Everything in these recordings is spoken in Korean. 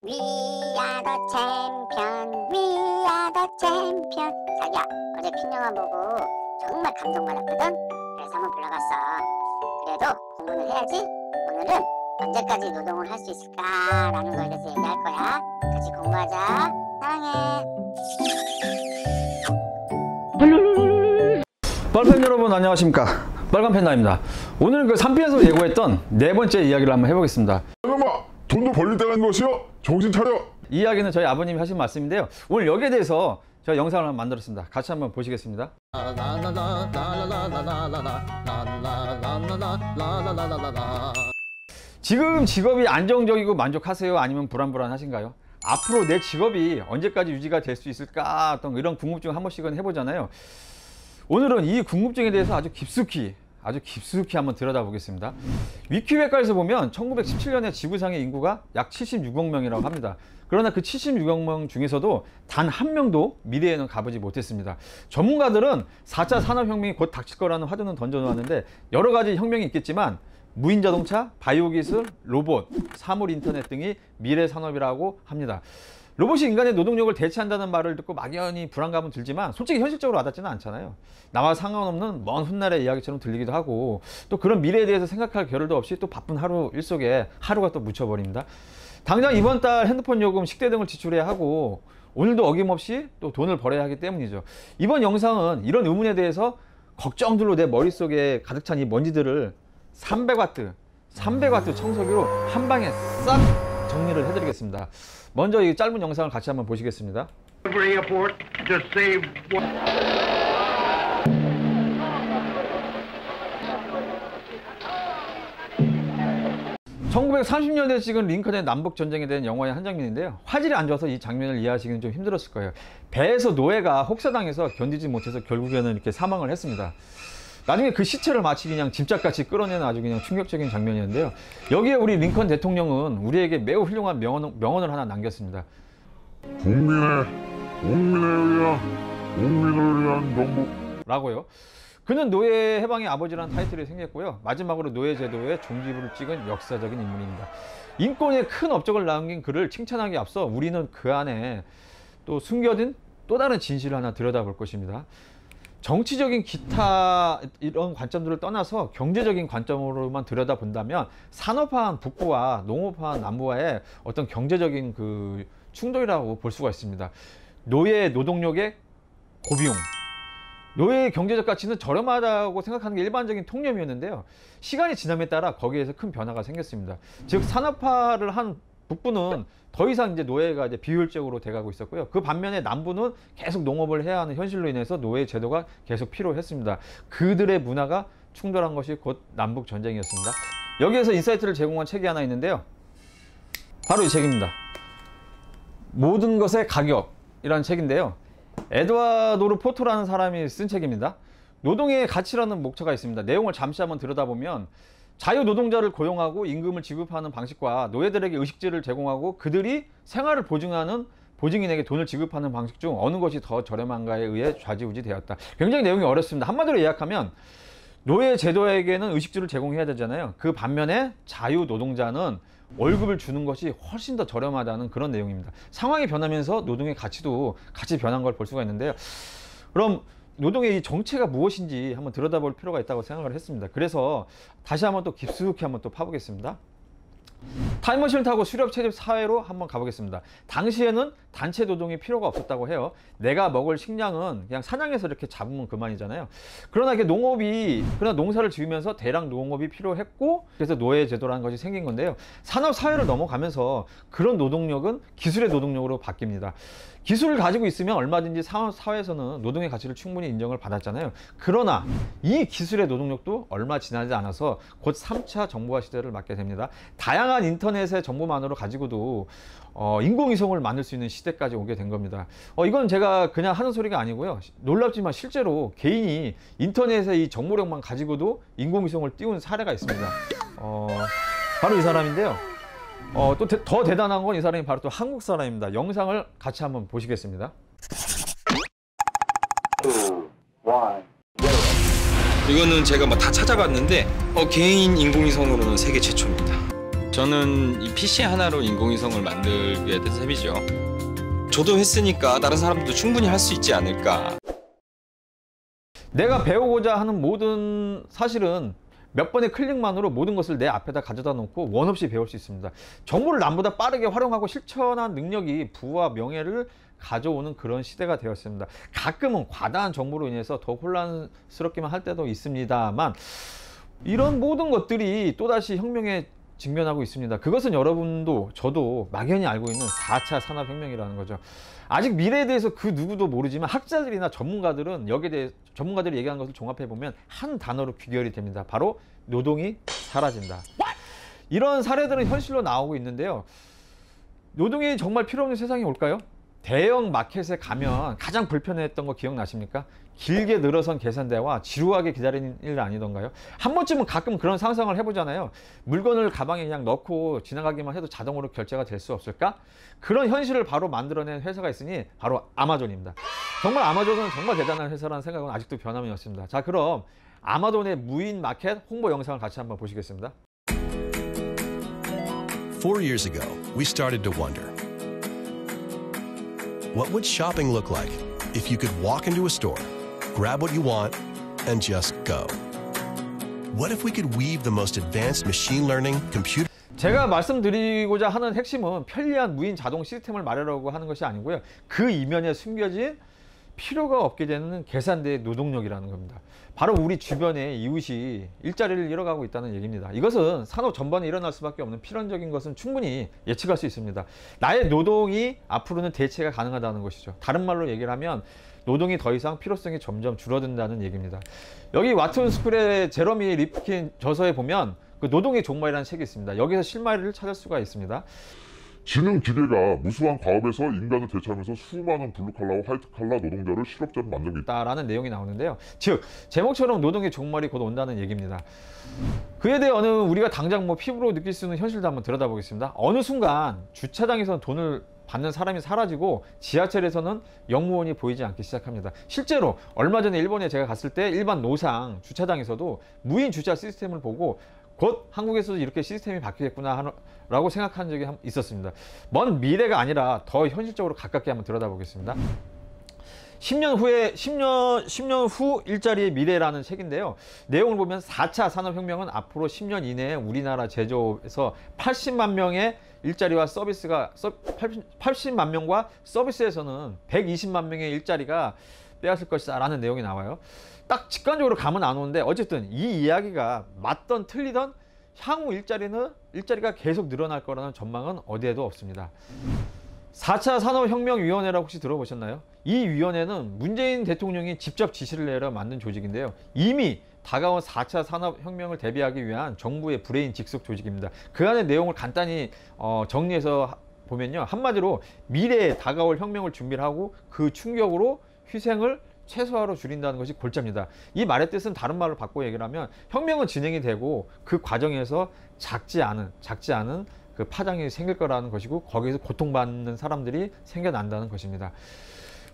We are the champion, we are the champion. 자기야, 어제 fin 영화 보고 정말 감동받았거든? 그래서 한번 불러봤어. 그래도 공부는 해야지. 오늘은 언제까지 노동을 할 수 있을까라는 거에 대해서 얘기할 거야. 같이 공부하자. 사랑해. 빨간 여러분 안녕하십니까, 빨간 펜다입니다. 오늘 그 3편에서 예고했던 네 번째 이야기를 한번 해보겠습니다. 이놈아, 돈도 벌릴 때가 있는 것이여, 정신 차려. 이 이야기는 저희 아버님이 하신 말씀인데요, 오늘 여기에 대해서 제가 영상을 한번 만들었습니다. 같이 한번 보시겠습니다. 지금 직업이 안정적이고 만족하세요? 아니면 불안불안하신가요? 앞으로 내 직업이 언제까지 유지가 될 수 있을까? 어떤 이런 궁금증 한 번씩은 해보잖아요. 오늘은 이 궁금증에 대해서 아주 깊숙이 한번 들여다보겠습니다. 위키백과에서 보면 1917년에 지구상의 인구가 약 76억 명이라고 합니다. 그러나 그 76억 명 중에서도 단 한 명도 미래에는 가보지 못했습니다. 전문가들은 4차 산업혁명이 곧 닥칠 거라는 화두는 던져놓았는데, 여러 가지 혁명이 있겠지만 무인자동차, 바이오기술, 로봇, 사물인터넷 등이 미래 산업이라고 합니다. 로봇이 인간의 노동력을 대체한다는 말을 듣고 막연히 불안감은 들지만 솔직히 현실적으로 와닿지는 않잖아요. 나와 상관없는 먼 훗날의 이야기처럼 들리기도 하고, 또 그런 미래에 대해서 생각할 겨를도 없이 또 바쁜 하루 일속에 하루가 또 묻혀버립니다. 당장 이번 달 핸드폰 요금, 식대 등을 지출해야 하고 오늘도 어김없이 또 돈을 벌어야 하기 때문이죠. 이번 영상은 이런 의문에 대해서 걱정들로 내 머릿속에 가득 찬 이 먼지들을 300W 청소기로 한 방에 싹 정리를 해드리겠습니다. 먼저 이 짧은 영상을 같이 한번 보시겠습니다. 1930년대에 찍은 링컨의 남북전쟁에 대한 영화의 한 장면인데요, 화질이 안 좋아서 이 장면을 이해하시기는 좀 힘들었을 거예요. 배에서 노예가 혹사당해서 견디지 못해서 결국에는 이렇게 사망을 했습니다. 나중에 그 시체를 마치 그냥 짐짝같이 끌어내는 아주 그냥 충격적인 장면이었는데요, 여기에 우리 링컨 대통령은 우리에게 매우 훌륭한 명언을 하나 남겼습니다. 국민을 위한 정부 라고요. 그는 노예 해방의 아버지라는 타이틀이 생겼고요, 마지막으로 노예 제도의 종지부를 찍은 역사적인 인물입니다. 인권에 큰 업적을 남긴 그를 칭찬하기에 앞서 우리는 그 안에 또 숨겨진 또 다른 진실을 하나 들여다볼 것입니다. 정치적인 기타 이런 관점들을 떠나서 경제적인 관점으로만 들여다본다면 산업화한 북부와 농업화한 남부와의 어떤 경제적인 그 충돌이라고 볼 수가 있습니다. 노예 노동력의 고비용, 노예의 경제적 가치는 저렴하다고 생각하는 게 일반적인 통념이었는데요, 시간이 지남에 따라 거기에서 큰 변화가 생겼습니다. 즉 산업화를 한 북부는 더 이상 이제 노예가 이제 비효율적으로 돼가고 있었고요, 그 반면에 남부는 계속 농업을 해야 하는 현실로 인해서 노예 제도가 계속 필요했습니다. 그들의 문화가 충돌한 것이 곧 남북 전쟁이었습니다. 여기에서 인사이트를 제공한 책이 하나 있는데요, 바로 이 책입니다. 모든 것의 가격이라는 책인데요, 에드와도르 포토라는 사람이 쓴 책입니다. 노동의 가치라는 목차가 있습니다. 내용을 잠시 한번 들여다보면 자유노동자를 고용하고 임금을 지급하는 방식과 노예들에게 의식지를 제공하고 그들이 생활을 보증하는 보증인에게 돈을 지급하는 방식 중 어느 것이 더 저렴한가에 의해 좌지우지 되었다. 굉장히 내용이 어렵습니다. 한마디로 요약하면 노예 제도에게는 의식주를 제공해야 되잖아요. 그 반면에 자유노동자는 월급을 주는 것이 훨씬 더 저렴하다는 그런 내용입니다. 상황이 변하면서 노동의 가치도 같이 변한 걸 볼 수가 있는데요, 그럼 노동의 이 정체가 무엇인지 한번 들여다볼 필요가 있다고 생각을 했습니다. 그래서 다시 한번 또 깊숙이 한번 또 파보겠습니다. 타임머신을 타고 수렵 채집 사회로 한번 가보겠습니다. 당시에는 단체 노동이 필요가 없었다고 해요. 내가 먹을 식량은 그냥 사냥해서 이렇게 잡으면 그만이잖아요. 그러나 이게 농사를 지으면서 대량 농업이 필요했고, 그래서 노예 제도라는 것이 생긴 건데요, 산업 사회를 넘어가면서 그런 노동력은 기술의 노동력으로 바뀝니다. 기술을 가지고 있으면 얼마든지 산업 사회에서는 노동의 가치를 충분히 인정을 받았잖아요. 그러나 이 기술의 노동력도 얼마 지나지 않아서 곧 3차 정보화 시대를 맞게 됩니다. 다양한 인터넷의 정보만으로 가지고도 인공위성을 만들 수 있는 시대까지 오게 된 겁니다. 이건 제가 그냥 하는 소리가 아니고요, 놀랍지만 실제로 개인이 인터넷의 이 정보력만 가지고도 인공위성을 띄운 사례가 있습니다. 바로 이 사람인데요, 또 더 대단한 건 이 사람이 바로 또 한국 사람입니다. 영상을 같이 한번 보시겠습니다. 이거는 제가 다 찾아봤는데 개인 인공위성으로는 세계 최초입니다. 저는 이 PC 하나로 인공위성을 만들게 된 셈이죠. 저도 했으니까 다른 사람들도 충분히 할 수 있지 않을까. 내가 배우고자 하는 모든 사실은 몇 번의 클릭만으로 모든 것을 내 앞에다 가져다 놓고 원 없이 배울 수 있습니다. 정보를 남보다 빠르게 활용하고 실천한 능력이 부와 명예를 가져오는 그런 시대가 되었습니다. 가끔은 과다한 정보로 인해서 더 혼란스럽기만 할 때도 있습니다만, 이런 모든 것들이 또다시 혁명에 직면하고 있습니다. 그것은 여러분도 저도 막연히 알고 있는 4차 산업혁명이라는 거죠. 아직 미래에 대해서 그 누구도 모르지만 학자들이나 전문가들은 여기에 대해 전문가들이 얘기하는 것을 종합해 보면 한 단어로 귀결이 됩니다. 바로 노동이 사라진다. 이런 사례들은 현실로 나오고 있는데요. 노동이 정말 필요 없는 세상이 올까요? 대형 마켓에 가면 가장 불편했던 거 기억나십니까? 길게 늘어선 계산대와 지루하게 기다리는 일 아니던가요? 한 번쯤은 가끔 그런 상상을 해보잖아요. 물건을 가방에 그냥 넣고 지나가기만 해도 자동으로 결제가 될 수 없을까? 그런 현실을 바로 만들어낸 회사가 있으니 바로 아마존입니다. 정말 아마존은 정말 대단한 회사라는 생각은 아직도 변함이 없습니다. 자, 그럼 아마존의 무인 마켓 홍보 영상을 같이 한번 보시겠습니다. 4 years ago, we started to wonder, what would shopping look like if you could walk into a store, grab what you want, and just go? What if we could weave the most advanced machine learning, computer 제가 말씀드리고자 하는 핵심은 편리한 무인 자동 시스템을 말하려고 하는 것이 아니고요. 그 이면에 숨겨진 필요가 없게 되는 계산대의 노동력이라는 겁니다. 바로 우리 주변의 이웃이 일자리를 잃어가고 있다는 얘기입니다. 이것은 산업 전반에 일어날 수밖에 없는 필연적인 것은 충분히 예측할 수 있습니다. 나의 노동이 앞으로는 대체가 가능하다는 것이죠. 다른 말로 얘기를 하면 노동이 더 이상 필요성이 점점 줄어든다는 얘기입니다. 여기 와튼 스쿨의 제러미 리프킨 저서에 보면 그 노동의 종말이라는 책이 있습니다. 여기서 실마리를 찾을 수가 있습니다. 지능 기계가 무수한 과업에서 인간을 대체하면서 수많은 블루칼라와 화이트칼라 노동자를 실업자로 만들고 있다. 라는 내용이 나오는데요. 즉 제목처럼 노동의 종말이 곧 온다는 얘기입니다. 그에 대해서는 우리가 당장 뭐 피부로 느낄 수 있는 현실도 한번 들여다보겠습니다. 어느 순간 주차장에서 돈을 받는 사람이 사라지고 지하철에서는 영무원이 보이지 않기 시작합니다. 실제로 얼마 전에 일본에 제가 갔을 때 일반 노상 주차장에서도 무인 주차 시스템을 보고 곧 한국에서도 이렇게 시스템이 바뀌겠구나 라고 생각한 적이 있었습니다. 먼 미래가 아니라 더 현실적으로 가깝게 한번 들여다보겠습니다. 10년 후 일자리의 미래라는 책인데요. 내용을 보면 4차 산업혁명은 앞으로 10년 이내에 우리나라 제조업에서 80만 명의 일자리와 서비스가 80만 명과 서비스에서는 120만 명의 일자리가 빼앗을 것이다 라는 내용이 나와요. 딱 직관적으로 감은 안 오는데 어쨌든 이 이야기가 맞던 틀리던 향후 일자리가 계속 늘어날 거라는 전망은 어디에도 없습니다. 4차 산업혁명위원회라고 혹시 들어보셨나요? 이 위원회는 문재인 대통령이 직접 지시를 내려 만든 조직인데요. 이미 다가온 4차 산업혁명을 대비하기 위한 정부의 브레인 직속 조직입니다. 그 안의 내용을 간단히 정리해서 보면요. 한마디로 미래에 다가올 혁명을 준비를 하고 그 충격으로 희생을 최소화로 줄인다는 것이 골자입니다. 이 말의 뜻은 다른 말로 바꿔 얘기를 하면 혁명은 진행이 되고 그 과정에서 작지 않은 그 파장이 생길 거라는 것이고 거기에서 고통받는 사람들이 생겨난다는 것입니다.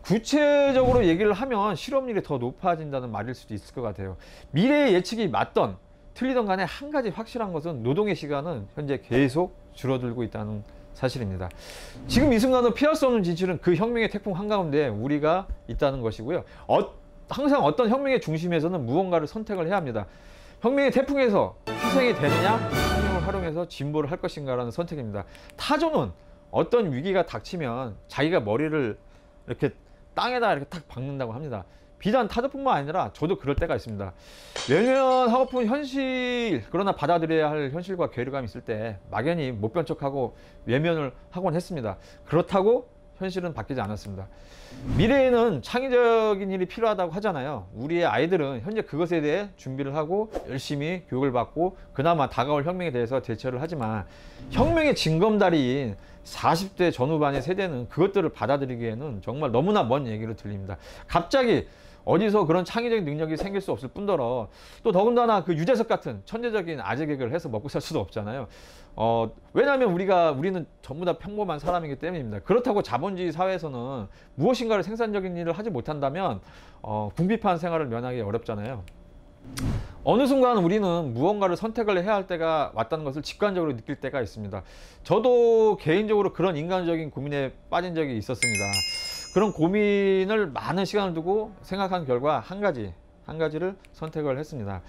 구체적으로 얘기를 하면 실업률이 더 높아진다는 말일 수도 있을 것 같아요. 미래의 예측이 맞던 틀리던 간에 한 가지 확실한 것은 노동의 시간은 현재 계속 줄어들고 있다는 사실입니다. 지금 이 순간은 피할 수 없는 진실은 그 혁명의 태풍 한가운데 우리가 있다는 것이고요. 항상 어떤 혁명의 중심에서는 무언가를 선택을 해야 합니다. 혁명의 태풍에서 희생이 되느냐, 혁명을 활용해서 진보를 할 것인가라는 선택입니다. 타조는 어떤 위기가 닥치면 자기가 머리를 이렇게 땅에다 이렇게 탁 박는다고 합니다. 비단 타조뿐만 아니라 저도 그럴 때가 있습니다. 외면하고픈 현실, 그러나 받아들여야 할 현실과 괴리감이 있을 때 막연히 못 본 척하고 외면을 하곤 했습니다. 그렇다고 현실은 바뀌지 않았습니다. 미래에는 창의적인 일이 필요하다고 하잖아요. 우리의 아이들은 현재 그것에 대해 준비를 하고 열심히 교육을 받고 그나마 다가올 혁명에 대해서 대처를 하지만 혁명의 징검다리인 40대 전후반의 세대는 그것들을 받아들이기에는 정말 너무나 먼 얘기로 들립니다. 갑자기 어디서 그런 창의적인 능력이 생길 수 없을 뿐더러 또 더군다나 그 유재석 같은 천재적인 아재 개그를 해서 먹고 살 수도 없잖아요. 왜냐하면 우리는 전부 다 평범한 사람이기 때문입니다. 그렇다고 자본주의 사회에서는 무엇인가를 생산적인 일을 하지 못한다면 궁핍한 생활을 면하기 어렵잖아요. 어느 순간 우리는 무언가를 선택을 해야 할 때가 왔다는 것을 직관적으로 느낄 때가 있습니다. 저도 개인적으로 그런 인간적인 고민에 빠진 적이 있었습니다. 그런 고민을 많은 시간을 두고 생각한 결과 한 가지를 선택을 했습니다.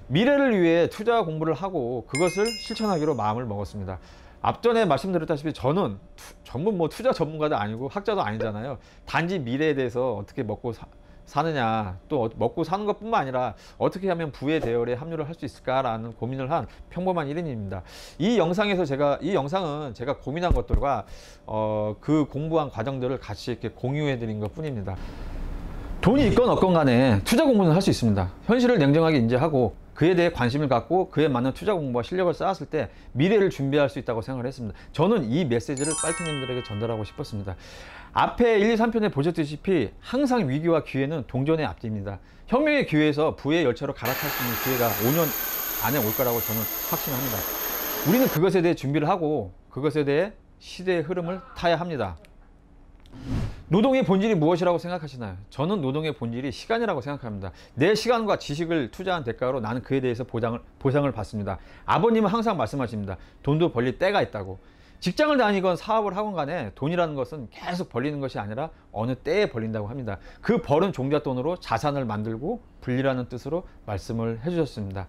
미래를 위해 투자 공부를 하고 그것을 실천하기로 마음을 먹었습니다. 앞전에 말씀드렸다시피 저는 전문 뭐 투자 전문가도 아니고 학자도 아니잖아요. 단지 미래에 대해서 어떻게 먹고 사느냐, 또 먹고 사는 것뿐만 아니라 어떻게 하면 부의 대열에 합류를 할 수 있을까라는 고민을 한 평범한 1인입니다. 이 영상은 제가 고민한 것들과 그 공부한 과정들을 같이 이렇게 공유해 드린 것 뿐입니다. 돈이 있건 없건 간에 투자 공부는 할 수 있습니다. 현실을 냉정하게 인지하고 그에 대해 관심을 갖고 그에 맞는 투자 공부와 실력을 쌓았을 때 미래를 준비할 수 있다고 생각을 했습니다. 저는 이 메시지를 빨팽님들에게 전달하고 싶었습니다. 앞에 1, 2, 3편에 보셨다시피 항상 위기와 기회는 동전의 앞뒤입니다. 혁명의 기회에서 부의 열차로 갈아탈 수 있는 기회가 5년 안에 올 거라고 저는 확신합니다. 우리는 그것에 대해 준비를 하고 그것에 대해 시대의 흐름을 타야 합니다. 노동의 본질이 무엇이라고 생각하시나요? 저는 노동의 본질이 시간이라고 생각합니다. 내 시간과 지식을 투자한 대가로 나는 그에 대해서 보상을 받습니다. 아버님은 항상 말씀하십니다. 돈도 벌릴 때가 있다고. 직장을 다니건 사업을 하건 간에 돈이라는 것은 계속 벌리는 것이 아니라 어느 때에 벌린다고 합니다. 그 벌은 종잣돈으로 자산을 만들고 불리라는 뜻으로 말씀을 해주셨습니다.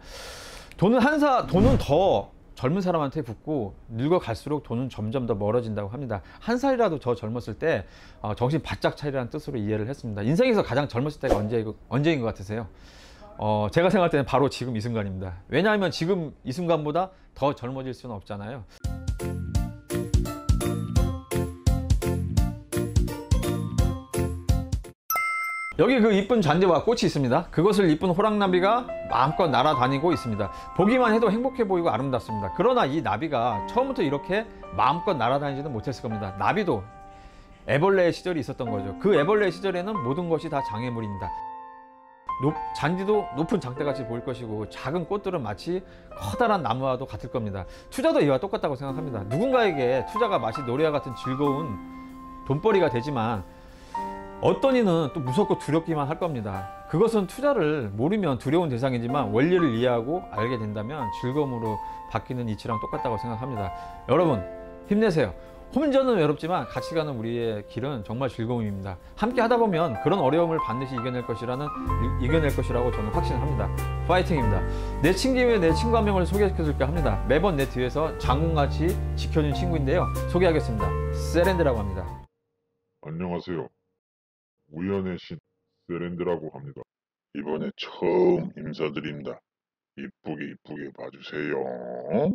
돈은 더 젊은 사람한테 붙고 늙어갈수록 돈은 점점 더 멀어진다고 합니다. 한 살이라도 더 젊었을 때 정신 바짝 차리라는 뜻으로 이해를 했습니다. 인생에서 가장 젊었을 때가 언제인 것 같으세요? 제가 생각할 때는 바로 지금 이 순간입니다. 왜냐하면 지금 이 순간보다 더 젊어질 수는 없잖아요. 여기 그 이쁜 잔디와 꽃이 있습니다. 그것을 이쁜 호랑나비가 마음껏 날아다니고 있습니다. 보기만 해도 행복해 보이고 아름답습니다. 그러나 이 나비가 처음부터 이렇게 마음껏 날아다니지는 못했을 겁니다. 나비도 애벌레의 시절이 있었던 거죠. 그 애벌레의 시절에는 모든 것이 다 장애물입니다. 잔디도 높은 장대같이 보일 것이고 작은 꽃들은 마치 커다란 나무와도 같을 겁니다. 투자도 이와 똑같다고 생각합니다. 누군가에게 투자가 마치 노래와 같은 즐거운 돈벌이가 되지만 어떤 이는 또 무섭고 두렵기만 할 겁니다. 그것은 투자를 모르면 두려운 대상이지만 원리를 이해하고 알게 된다면 즐거움으로 바뀌는 이치랑 똑같다고 생각합니다. 여러분 힘내세요. 혼자는 외롭지만 같이 가는 우리의 길은 정말 즐거움입니다. 함께 하다 보면 그런 어려움을 반드시 이겨낼 것이라고 저는 확신합니다. 파이팅입니다. 내 친구에 내 친구 한 명을 소개시켜줄까 합니다. 매번 내 뒤에서 장군같이 지켜준 친구인데요. 소개하겠습니다. 세렌드라고 합니다. 안녕하세요. 우연의 신 세렌드라고 합니다. 이번에 처음 인사드립니다. 이쁘게 봐주세요.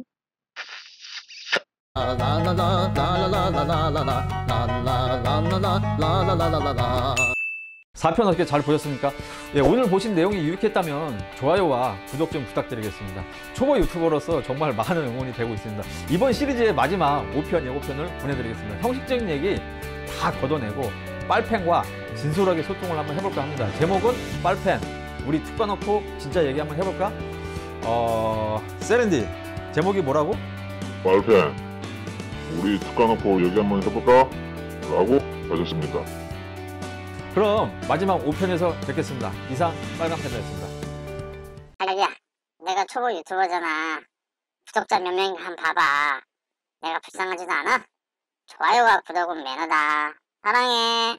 4편 어떻게 잘 보셨습니까? 예, 오늘 보신 내용이 유익했다면 좋아요와 구독 좀 부탁드리겠습니다. 초보 유튜버로서 정말 많은 응원이 되고 있습니다. 이번 시리즈의 마지막 5편 예고편을 보내드리겠습니다. 형식적인 얘기 다 걷어내고 빨팽과 진솔하게 소통을 한번 해볼까 합니다. 제목은 빨팽. 우리 툭 까놓고 진짜 얘기 한번 해볼까? 세렌디 제목이 뭐라고? 빨팽. 우리 툭 까놓고 얘기 한번 해볼까? 라고 하셨습니다. 그럼 마지막 5편에서 뵙겠습니다. 이상 빨간팬더였습니다. 자기야, 내가 초보 유튜버잖아. 구독자 몇 명인가 한번 봐봐. 내가 불쌍하지도 않아? 좋아요와 구독은 매너다. 사랑해.